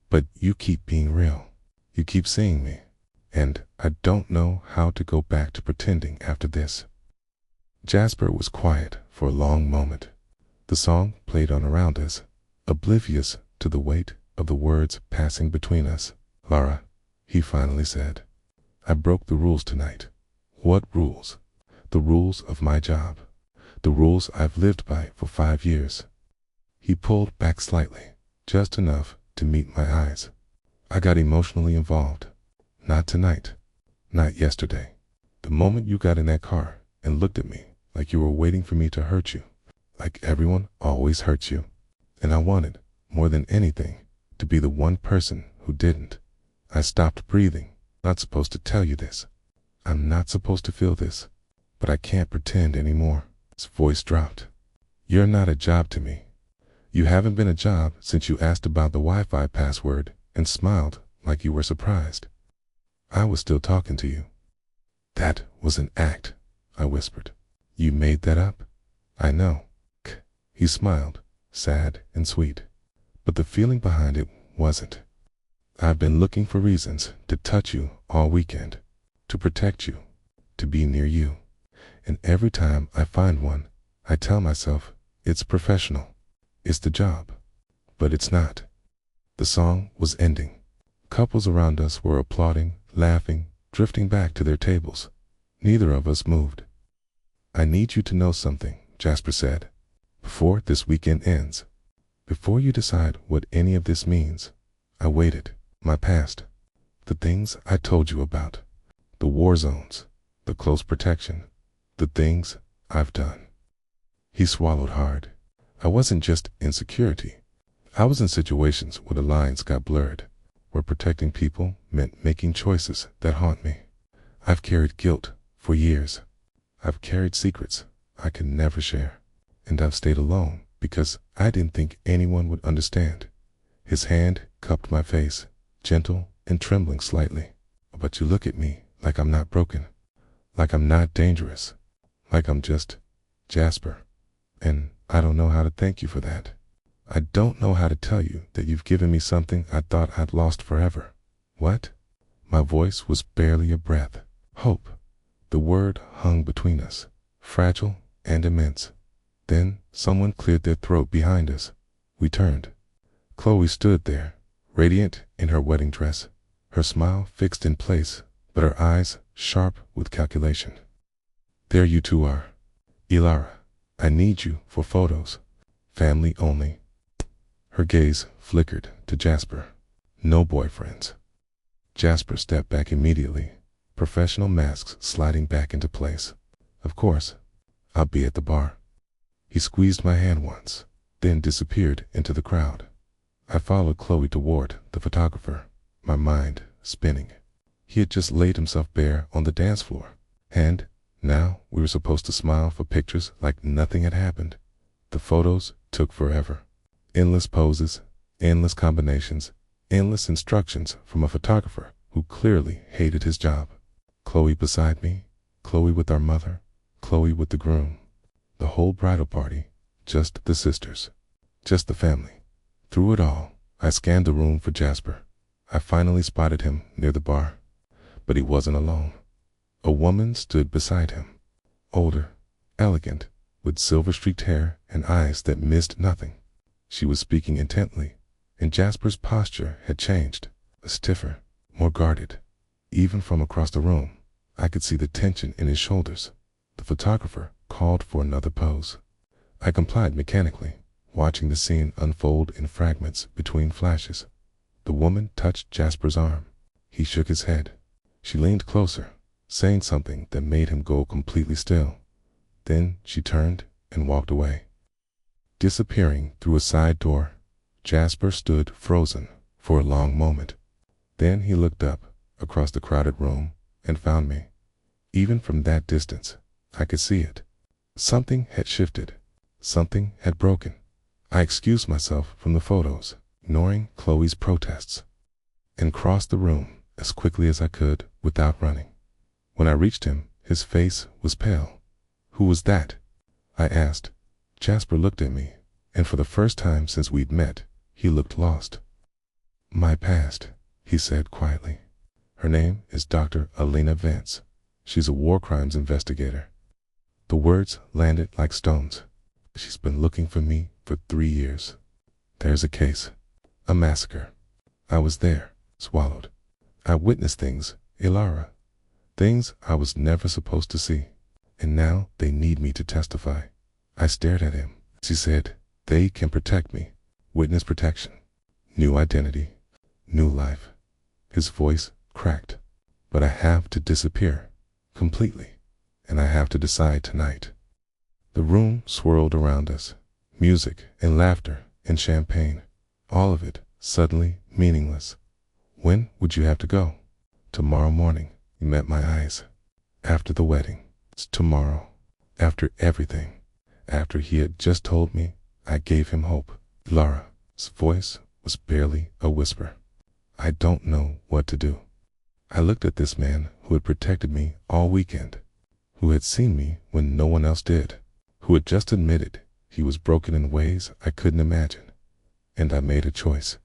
S1: But you keep being real. You keep seeing me. And I don't know how to go back to pretending after this. Jasper was quiet for a long moment. The song played on around us, oblivious to the weight of the words passing between us. Lara, he finally said, I broke the rules tonight. What rules? The rules of my job. The rules I've lived by for 5 years. He pulled back slightly, just enough to meet my eyes. I got emotionally involved. Not tonight. Not yesterday. The moment you got in that car and looked at me like you were waiting for me to hurt you. Like everyone always hurts you. And I wanted, more than anything, to be the one person who didn't. I stopped breathing. Not supposed to tell you this. I'm not supposed to feel this. But I can't pretend anymore. His voice dropped. You're not a job to me. You haven't been a job since you asked about the Wi-Fi password and smiled like you were surprised. I was still talking to you. That was an act, I whispered. You made that up? I know. He smiled, sad and sweet. But the feeling behind it wasn't. I've been looking for reasons to touch you all weekend, to protect you, to be near you. And every time I find one, I tell myself it's professional. It's the job. But it's not. The song was ending. Couples around us were applauding, laughing, drifting back to their tables. Neither of us moved. I need you to know something, Jasper said. Before this weekend ends, before you decide what any of this means, I waited. My past, the things I told you about, the war zones, the close protection, the things I've done. He swallowed hard. I wasn't just insecurity. I was in situations where the lines got blurred, where protecting people meant making choices that haunt me. I've carried guilt for years. I've carried secrets I could never share. And I've stayed alone because I didn't think anyone would understand. His hand cupped my face, gentle and trembling slightly. But you look at me like I'm not broken, like I'm not dangerous, like I'm just Jasper. And I don't know how to thank you for that. I don't know how to tell you that you've given me something I thought I'd lost forever. What? My voice was barely a breath. Hope. The word hung between us, fragile and immense. Then someone cleared their throat behind us. We turned. Chloe stood there, radiant in her wedding dress, her smile fixed in place, but her eyes sharp with calculation. There you two are. Ilara, I need you for photos. Family only. Her gaze flickered to Jasper. No boyfriends. Jasper stepped back immediately, professional masks sliding back into place. Of course, I'll be at the bar. He squeezed my hand once, then disappeared into the crowd. I followed Chloe toward the photographer, my mind spinning. He had just laid himself bare on the dance floor, and now we were supposed to smile for pictures like nothing had happened. The photos took forever. Endless poses, endless combinations, endless instructions from a photographer who clearly hated his job. Chloe beside me, Chloe with our mother, Chloe with the groom. The whole bridal party, just the sisters, just the family. Through it all, I scanned the room for Jasper. I finally spotted him near the bar, but he wasn't alone. A woman stood beside him, older, elegant, with silver-streaked hair and eyes that missed nothing. She was speaking intently, and Jasper's posture had changed, stiffer, more guarded. Even from across the room, I could see the tension in his shoulders. The photographer called for another pose. I complied mechanically, watching the scene unfold in fragments between flashes. The woman touched Jasper's arm. He shook his head. She leaned closer, saying something that made him go completely still. Then she turned and walked away. Disappearing through a side door, Jasper stood frozen for a long moment. Then he looked up across the crowded room and found me. Even from that distance, I could see it. Something had shifted. Something had broken. I excused myself from the photos, ignoring Chloe's protests, and crossed the room as quickly as I could without running. When I reached him, his face was pale. Who was that? I asked. Jasper looked at me, and for the first time since we'd met, he looked lost. My past, he said quietly. Her name is Dr. Elena Vance. She's a war crimes investigator. The words landed like stones. She's been looking for me for 3 years. There's a case. A massacre. I was there, swallowed. I witnessed things, Ilara. Things I was never supposed to see. And now they need me to testify. I stared at him. She said, they can protect me. Witness protection. New identity. New life. His voice cracked. But I have to disappear. Completely. And I have to decide tonight. The room swirled around us. Music and laughter and champagne. All of it suddenly meaningless. When would you have to go? Tomorrow morning. He met my eyes. After the wedding. It's tomorrow. After everything. After he had just told me, I gave him hope. Lara's voice was barely a whisper. I don't know what to do. I looked at this man who had protected me all weekend, who had seen me when no one else did, who had just admitted he was broken in ways I couldn't imagine. And I made a choice.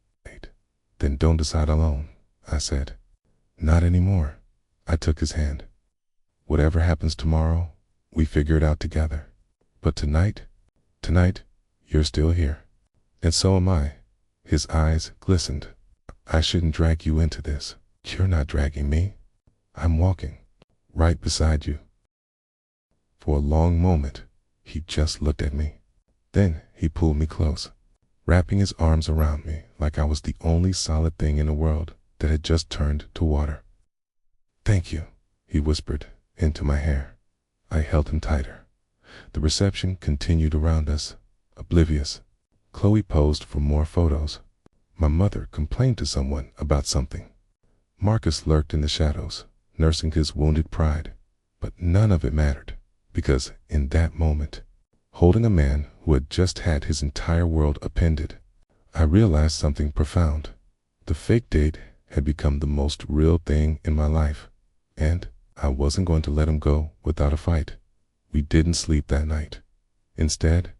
S1: Then don't decide alone, I said. Not anymore. I took his hand. Whatever happens tomorrow, we figure it out together. But tonight, you're still here. And so am I. His eyes glistened. I shouldn't drag you into this. You're not dragging me. I'm walking right beside you. For a long moment, he just looked at me. Then he pulled me close, wrapping his arms around me like I was the only solid thing in the world that had just turned to water. Thank you, he whispered into my hair. I held him tighter. The reception continued around us, oblivious. Chloe posed for more photos. My mother complained to someone about something. Marcus lurked in the shadows, nursing his wounded pride. But none of it mattered, because in that moment, holding a man who had just had his entire world upended, I realized something profound. The fake date had become the most real thing in my life, and I wasn't going to let him go without a fight. We didn't sleep that night. Instead,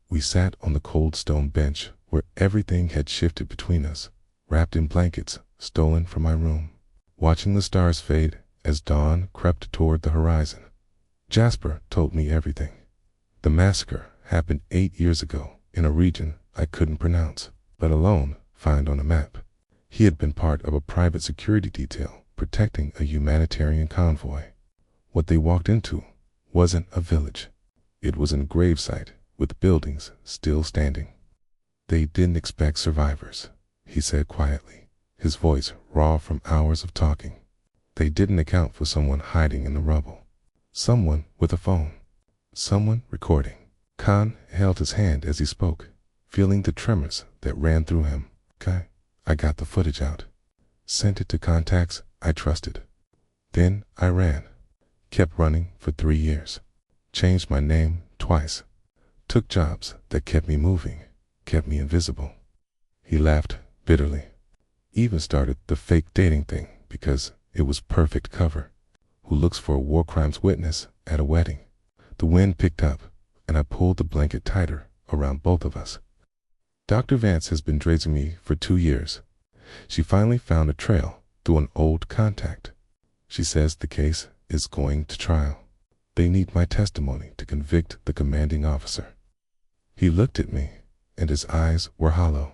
S1: we sat on the cold stone bench where everything had shifted between us, wrapped in blankets stolen from my room, watching the stars fade as dawn crept toward the horizon. Jasper told me everything. The massacre happened 8 years ago in a region I couldn't pronounce, let alone find on a map. He had been part of a private security detail protecting a humanitarian convoy. What they walked into wasn't a village. It was a gravesite with buildings still standing. They didn't expect survivors, he said quietly, his voice raw from hours of talking. They didn't account for someone hiding in the rubble. Someone with a phone. Someone recording. Khan held his hand as he spoke, feeling the tremors that ran through him. I got the footage out. Sent it to contacts I trusted. Then I ran. Kept running for 3 years. Changed my name twice. Took jobs that kept me moving, kept me invisible. He laughed bitterly. Even started the fake dating thing because it was perfect cover. Who looks for a war crimes witness at a wedding? The wind picked up, and I pulled the blanket tighter around both of us. Dr. Vance has been tracing me for 2 years. She finally found a trail through an old contact. She says the case is going to trial. They need my testimony to convict the commanding officer. He looked at me, and his eyes were hollow.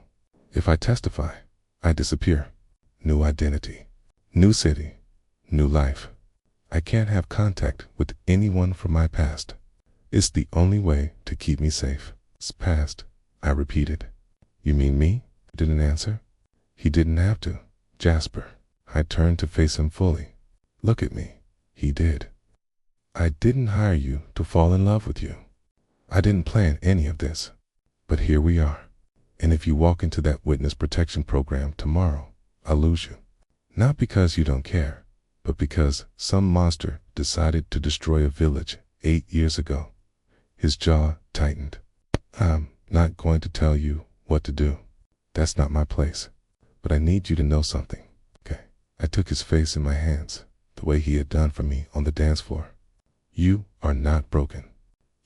S1: If I testify, I disappear. New identity, new city, new life. I can't have contact with anyone from my past. It's the only way to keep me safe. Past, I repeated. You mean me? Didn't answer. He didn't have to. Jasper. I turned to face him fully. Look at me. He did. I didn't hire you to fall in love with you. I didn't plan any of this. But here we are. And if you walk into that witness protection program tomorrow, I'll lose you. Not because you don't care, but because some monster decided to destroy a village 8 years ago. His jaw tightened. I'm not going to tell you what to do. That's not my place. But I need you to know something, okay? I took his face in my hands, the way he had done for me on the dance floor. You are not broken.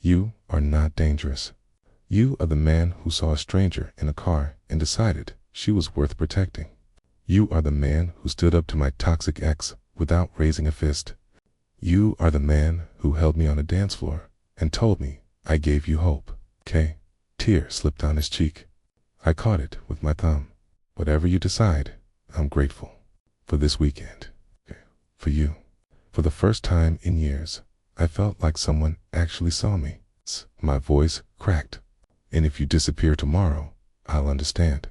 S1: You are not dangerous. You are the man who saw a stranger in a car and decided she was worth protecting. You are the man who stood up to my toxic ex without raising a fist. You are the man who held me on a dance floor and told me I gave you hope. Okay? Tear slipped down his cheek. I caught it with my thumb. Whatever you decide, I'm grateful. For this weekend. Okay. For you. For the first time in years, I felt like someone actually saw me. My voice cracked. And if you disappear tomorrow, I'll understand.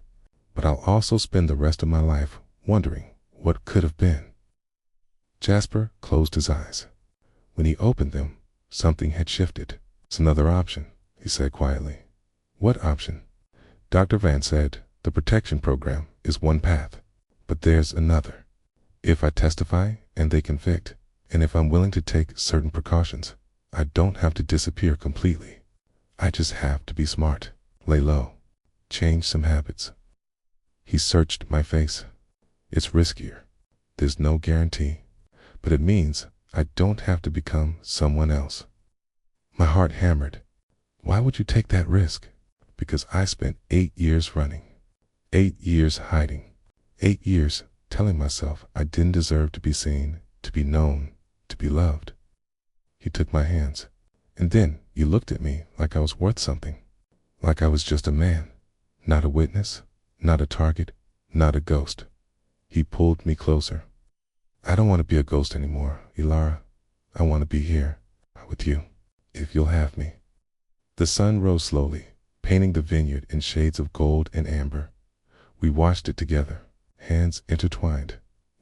S1: But I'll also spend the rest of my life wondering what could have been. Jasper closed his eyes. When he opened them, something had shifted. It's another option, he said quietly. What option? Dr. Vance said, the protection program is one path, but there's another. If I testify and they convict, and if I'm willing to take certain precautions, I don't have to disappear completely. I just have to be smart, lay low, change some habits. He searched my face. It's riskier. There's no guarantee, but it means I don't have to become someone else. My heart hammered. Why would you take that risk? Because I spent 8 years running, 8 years hiding, 8 years telling myself I didn't deserve to be seen, to be known, to be loved. He took my hands, and then he looked at me like I was worth something, like I was just a man, not a witness, not a target, not a ghost. He pulled me closer. I don't want to be a ghost anymore, Ilara. I want to be here, with you, if you'll have me. The sun rose slowly, painting the vineyard in shades of gold and amber. We watched it together, hands intertwined,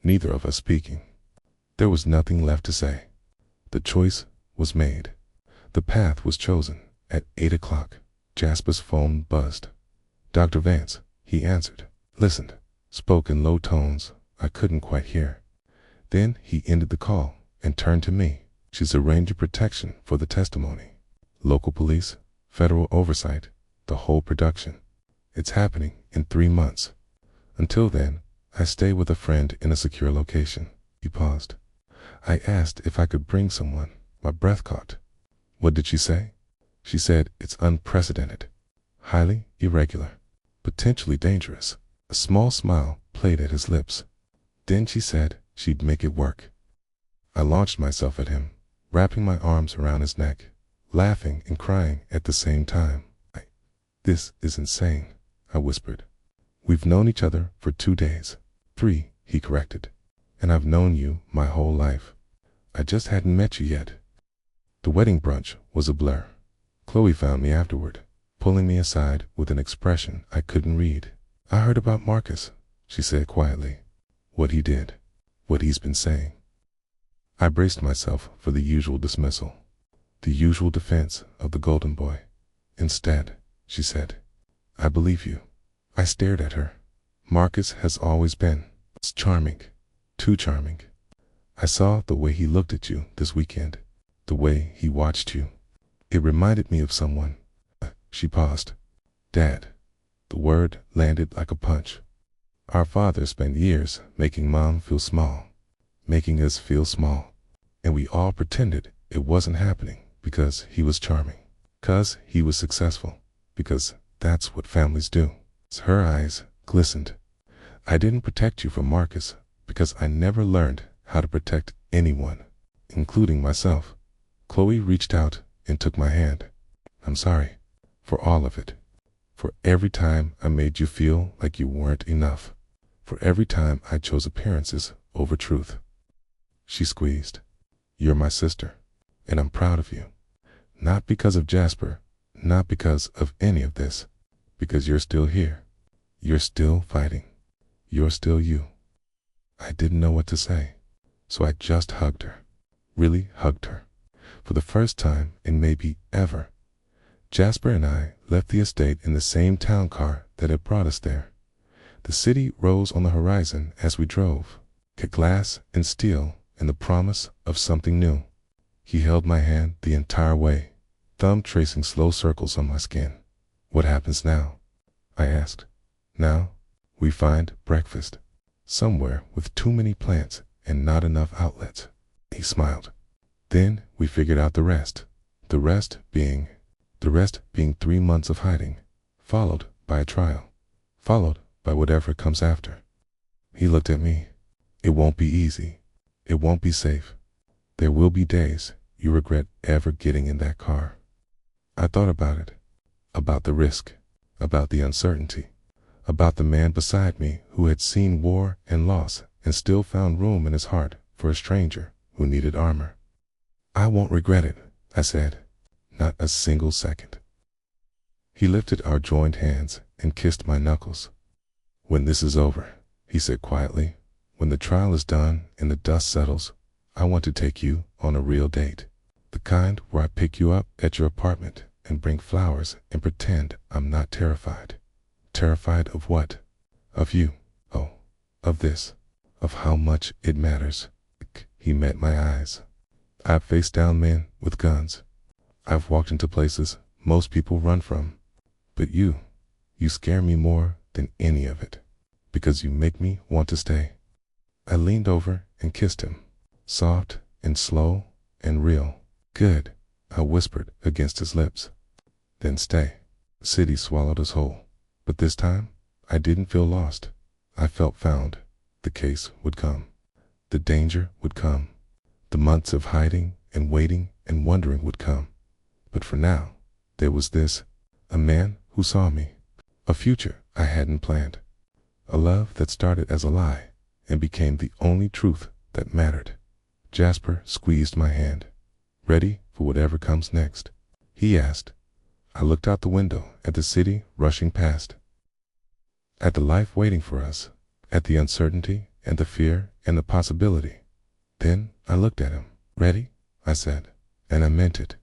S1: neither of us speaking. There was nothing left to say. The choice was made. The path was chosen. At 8 o'clock, Jasper's phone buzzed. Dr. Vance, he answered, listened, spoke in low tones I couldn't quite hear. Then he ended the call and turned to me. She's arranging protection for the testimony. Local police, federal oversight, the whole production. It's happening in 3 months. Until then, I stay with a friend in a secure location. He paused. I asked if I could bring someone. My breath caught. What did she say? She said it's unprecedented, highly irregular, potentially dangerous. A small smile played at his lips. Then she said she'd make it work. I launched myself at him, wrapping my arms around his neck, laughing and crying at the same time. This is insane, I whispered. We've known each other for 2 days. 3, he corrected. And I've known you my whole life. I just hadn't met you yet. The wedding brunch was a blur. Chloe found me afterward, pulling me aside with an expression I couldn't read. I heard about Marcus, she said quietly. What he did, what he's been saying. I braced myself for the usual dismissal, the usual defense of the golden boy. Instead, she said, I believe you. I stared at her. Marcus has always been charming, too charming. I saw the way he looked at you this weekend, the way he watched you. It reminded me of someone. She paused. Dad. The word landed like a punch. Our father spent years making Mom feel small, making us feel small, and we all pretended it wasn't happening because he was charming, because he was successful, because that's what families do. Her eyes glistened. I didn't protect you from Marcus because I never learned how to protect anyone, including myself. Chloe reached out and took my hand. I'm sorry for all of it, for every time I made you feel like you weren't enough, for every time I chose appearances over truth. She squeezed. You're my sister, and I'm proud of you. Not because of Jasper, not because of any of this, because you're still here. You're still fighting. You're still you. I didn't know what to say, so I just hugged her, really hugged her. For the first time in maybe ever, Jasper and I left the estate in the same town car that had brought us there. The city rose on the horizon as we drove, glass and steel and the promise of something new. He held my hand the entire way, thumb tracing slow circles on my skin. What happens now? I asked. Now, we find breakfast, somewhere with too many plants and not enough outlets. He smiled. Then we figured out the rest. The rest being, the rest being 3 months of hiding, followed by a trial, followed by whatever comes after. He looked at me. It won't be easy. It won't be safe. There will be days you regret ever getting in that car. I thought about it, about the risk, about the uncertainty, about the man beside me who had seen war and loss and still found room in his heart for a stranger who needed armor. I won't regret it, I said, not a single second. He lifted our joined hands and kissed my knuckles. When this is over, he said quietly, when the trial is done and the dust settles, I want to take you on a real date. The kind where I pick you up at your apartment and bring flowers and pretend I'm not terrified. Terrified of what? Of you. Oh, of this. Of how much it matters. He met my eyes. I've faced down men with guns. I've walked into places most people run from. But you scare me more than any of it. Because you make me want to stay. I leaned over and kissed him. Soft and slow and real. Good, I whispered against his lips. Then stay. The city swallowed us whole. But this time, I didn't feel lost. I felt found. The case would come. The danger would come. The months of hiding and waiting and wondering would come. But for now, there was this, a man who saw me. A future I hadn't planned. A love that started as a lie and became the only truth that mattered. Jasper squeezed my hand. Ready for whatever comes next? He asked. I looked out the window at the city rushing past. At the life waiting for us. At the uncertainty and the fear and the possibility. Then I looked at him. Ready? I said. And I meant it.